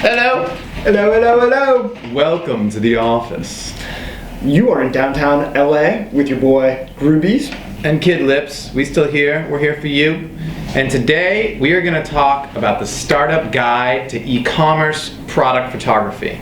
Hello. Hello, hello, hello. Welcome to the office. You are in downtown LA with your boy Groooooobies. And KidLips, we still here. We're here for you. And today we are going to talk about the startup guide to e-commerce product photography.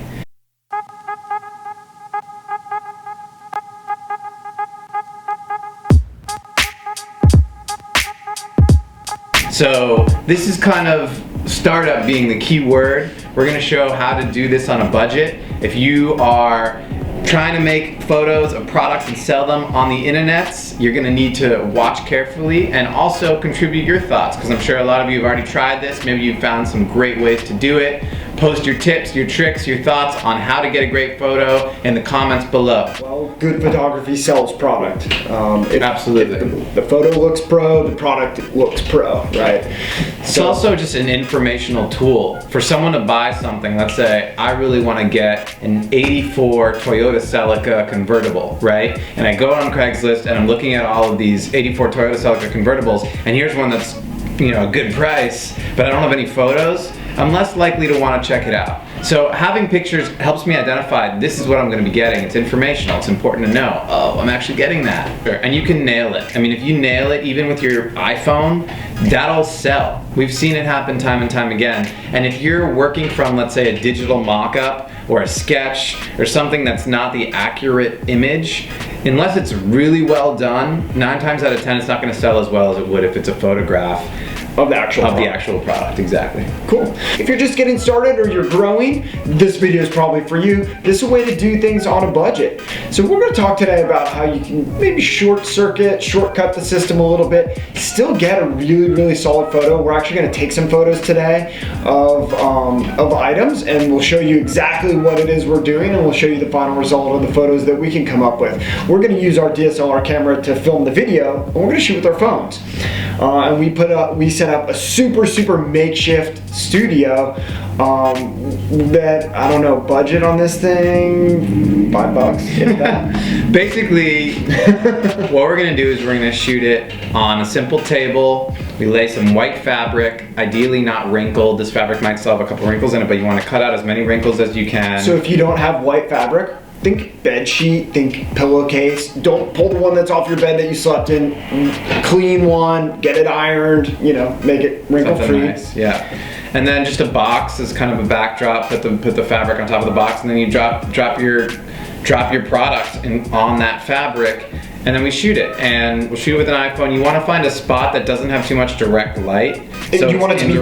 So this is kind of startup being the key word. We're going to show how to do this on a budget. If you are trying to make photos of products and sell them on the internets, you're going to need to watch carefully and also contribute your thoughts, because I'm sure a lot of you have already tried this. Maybe you've found some great ways to do it. Post your tips, your tricks, your thoughts on how to get a great photo in the comments below. Well, good photography sells product. Absolutely. If the photo looks pro, the product looks pro, right? It's also just an informational tool. For someone to buy something, let's say I really want to get an 84 Toyota Celica convertible, right? And I go on Craigslist and I'm looking at all of these 84 Toyota Celica convertibles, and here's one that's, you know, a good price, but I don't have any photos. I'm less likely to want to check it out. So having pictures helps me identify this is what I'm going to be getting. It's informational. It's important to know. Oh, I'm actually getting that. And you can nail it. I mean, if you nail it, even with your iPhone, that'll sell. We've seen it happen time and time again. And if you're working from, let's say, a digital mock-up or a sketch or something that's not the accurate image, unless it's really well done, 9 times out of 10, it's not going to sell as well as it would if it's a photograph of the actual product, exactly. Cool. If you're just getting started or you're growing, this video is probably for you. This is a way to do things on a budget. So we're going to talk today about how you can maybe shortcut the system a little bit, still get a really solid photo. We're actually going to take some photos today of items, and we'll show you exactly what it is we're doing, and we'll show you the final result of the photos that we can come up with. We're going to use our DSLR camera to film the video, and we're going to shoot with our phones. And we set up a super super-makeshift studio that, I don't know, budget on this thing, $5, if that. Basically, what we're gonna do is we're gonna shoot it on a simple table. We lay some white fabric, ideally not wrinkled. This fabric might still have a couple wrinkles in it, but you wanna cut out as many wrinkles as you can. So if you don't have white fabric, think bed sheet, think pillowcase. Don't pull the one that's off your bed that you slept in. Clean one, get it ironed, you know, make it wrinkle free. Nice, yeah. And then just a box as kind of a backdrop. Put the fabric on top of the box, and then you drop your product on that fabric, and then we shoot it. And we'll shoot it with an iPhone. You want to find a spot that doesn't have too much direct light. And so you want it to be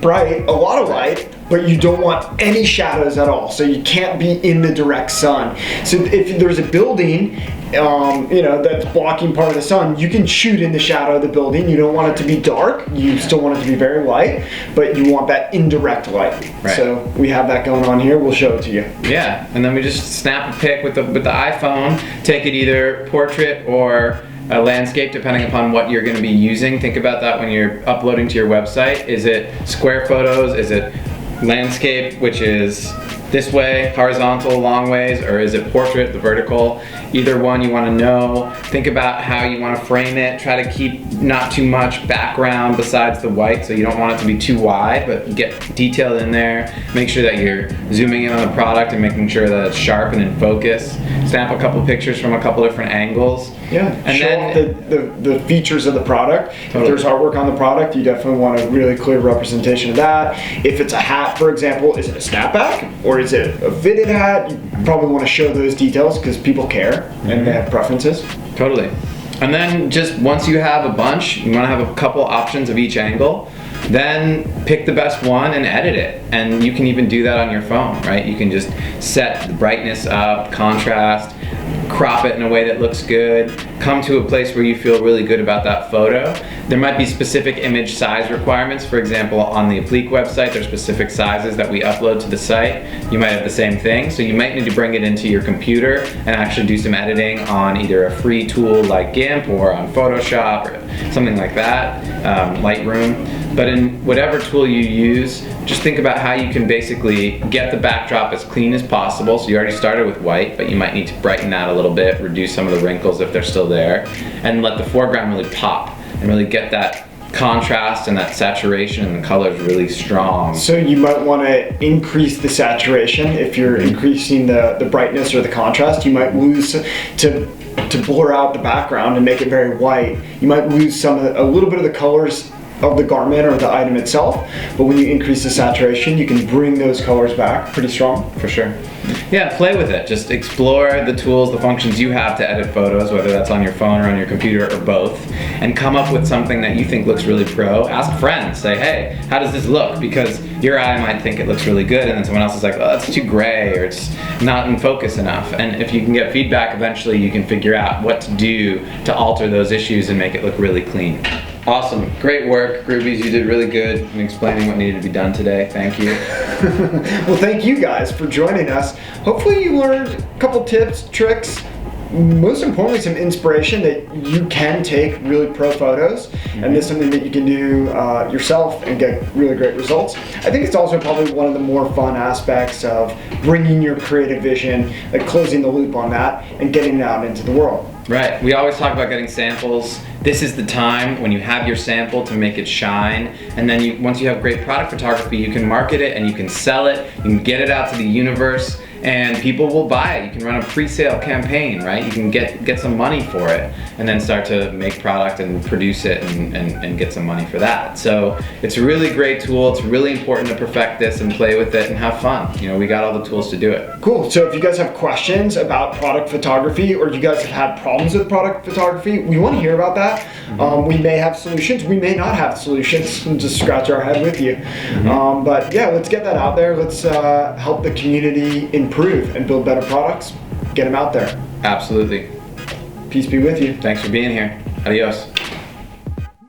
bright, a lot of light, but you don't want any shadows at all. So you can't be in the direct sun. So if there's a building, you know, that's blocking part of the sun, you can shoot in the shadow of the building. You don't want it to be dark. You still want it to be very light, but you want that indirect light. Right. So we have that going on here. We'll show it to you. Yeah, and then we just snap a pic with the iPhone. Take it either portrait or a landscape, depending upon what you're going to be using. Think about that when you're uploading to your website. Is it square photos? Is it landscape, which is this way, horizontal, long ways, or is it portrait, the vertical? Either one you want to know. Think about how you want to frame it. Try to keep not too much background besides the white, so you don't want it to be too wide, but get detail in there. Make sure that you're zooming in on the product and making sure that it's sharp and in focus. Snap a couple pictures from a couple different angles. Yeah, and show off the features of the product. Totally. If there's artwork on the product, you definitely want a really clear representation of that. If it's a hat, for example, is it a snapback or is it a fitted hat? You probably want to show those details because people care and they have preferences. Totally. And then just once you have a bunch, you want to have a couple options of each angle. Then pick the best one and edit it. And you can even do that on your phone, right? You can just set the brightness up, contrast, crop it in a way that looks good, come to a place where you feel really good about that photo. There might be specific image size requirements. For example, on the Fleek website, there's specific sizes that we upload to the site. You might have the same thing, so you might need to bring it into your computer and actually do some editing on either a free tool like GIMP or on Photoshop or something like that, Lightroom. But in whatever tool you use, just think about how you can basically get the backdrop as clean as possible. So you already started with white, but you might need to brighten that a little bit, reduce some of the wrinkles if they're still there, and let the foreground really pop and really get that contrast and that saturation and the color is really strong. So you might want to increase the saturation. If you're increasing the brightness or the contrast, you might lose to blur out the background and make it very white. You might lose a little bit of the colors of the garment or the item itself, but when you increase the saturation, you can bring those colors back pretty strong. For sure. Yeah, play with it. Just explore the tools, the functions you have to edit photos, whether that's on your phone or on your computer or both, and come up with something that you think looks really pro. Ask friends, say, hey, how does this look? Because your eye might think it looks really good, and then someone else is like, oh, that's too gray, or it's not in focus enough. And if you can get feedback, eventually you can figure out what to do to alter those issues and make it look really clean. Awesome, great work, Groooobies. You did really good in explaining what needed to be done today. Thank you. Well, thank you guys for joining us. Hopefully you learned a couple tips, tricks, most importantly some inspiration that you can take really pro photos, and this is something that you can do yourself and get really great results. I think it's also probably one of the more fun aspects of bringing your creative vision, like closing the loop on that and getting it out into the world. Right, we always talk about getting samples. This is the time when you have your sample to make it shine, and then once you have great product photography, you can market it and you can sell it, you can get it out to the universe, and people will buy it. You can run a pre-sale campaign, right? You can get some money for it, and then start to make product and produce it and get some money for that. So it's a really great tool. It's really important to perfect this and play with it and have fun. You know, we got all the tools to do it. Cool, so if you guys have questions about product photography, or you guys have had problems with product photography, we want to hear about that. We may have solutions, we may not have solutions, and just scratch our head with you. But yeah, let's get that out there. Let's help the community improve and build better products. Get them out there. Absolutely. Peace be with you. Thanks for being here. Adios.